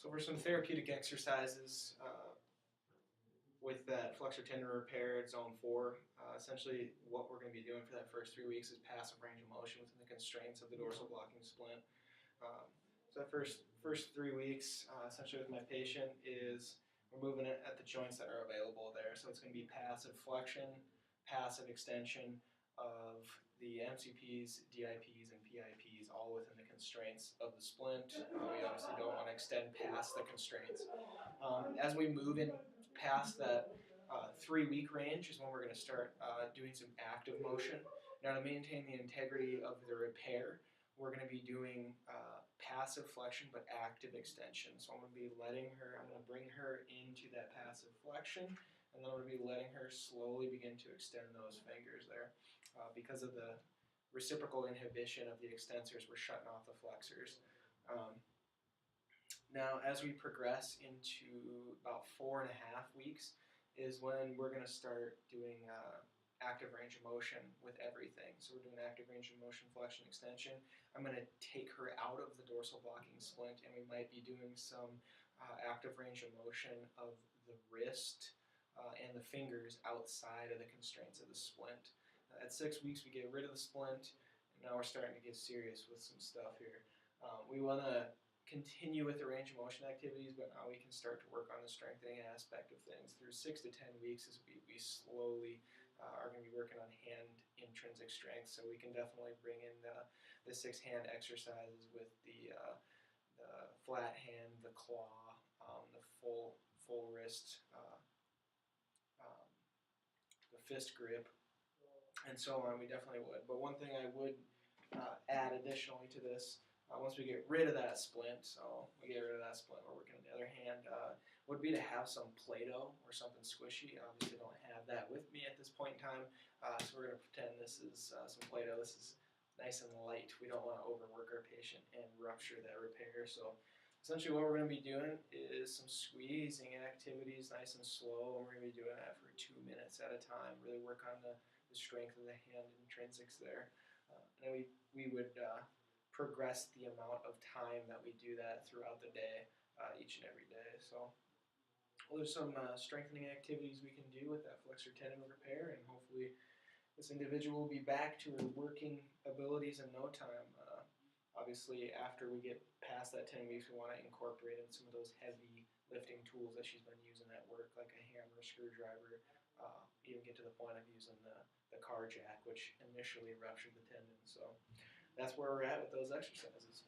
So for some therapeutic exercises with that flexor tendon repair at zone 4, essentially what we're going to be doing for that first 3 weeks is passive range of motion within the constraints of the dorsal blocking splint. So that first 3 weeks, essentially with my patient, is we're moving it at the joints that are available there. So it's going to be passive flexion, passive extension of the MCPs, DIPs, and PIPs, all within the constraints of the splint. We obviously don't want to extend past the constraints. As we move in past that 3-week range is when we're going to start doing some active motion. Now, to maintain the integrity of the repair, we're going to be doing passive flexion but active extension. So I'm going to be letting her, I'm going to bring her into that passive flexion, and then I'm going to be letting her slowly begin to extend those fingers there. Because of the reciprocal inhibition of the extensors, we're shutting off the flexors. Now, as we progress into about 4.5 weeks is when we're going to start doing active range of motion with everything. So we're doing active range of motion, flexion, extension. I'm going to take her out of the dorsal blocking splint, and we might be doing some active range of motion of the wrist and the fingers outside of the constraints of the splint. At 6 weeks, we get rid of the splint, and now we're starting to get serious with some stuff here. We want to continue with the range of motion activities, but now we can start to work on the strengthening aspect of things. Through 6 to 10 weeks, as we slowly are going to be working on hand intrinsic strength, so we can definitely bring in the 6 hand exercises with the flat hand, the claw, the full wrist, the fist grip, and so on. We definitely would. But one thing I would add additionally to this, once we get rid of that splint, so we get rid of that splint, we're working on the other hand, would be to have some Play-Doh or something squishy. Obviously I don't have that with me at this point in time, so we're going to pretend this is some Play-Doh. This is nice and light. We don't want to overwork our patient and rupture that repair. So essentially what we're going to be doing is some squeezing activities, nice and slow, and we're going to be doing that for 2 minutes at a time, really work on the strength of the hand intrinsics there. And we would progress the amount of time that we do that throughout the day, each and every day. So there's some strengthening activities we can do with that flexor tendon repair, and hopefully this individual will be back to her working abilities in no time. Obviously, after we get past that 10 weeks, we want to incorporate in some of those heavy lifting tools that she's been using at work, like a hammer, screwdriver, even get to the point of using the car jack, which initially ruptured the tendon. So that's where we're at with those exercises.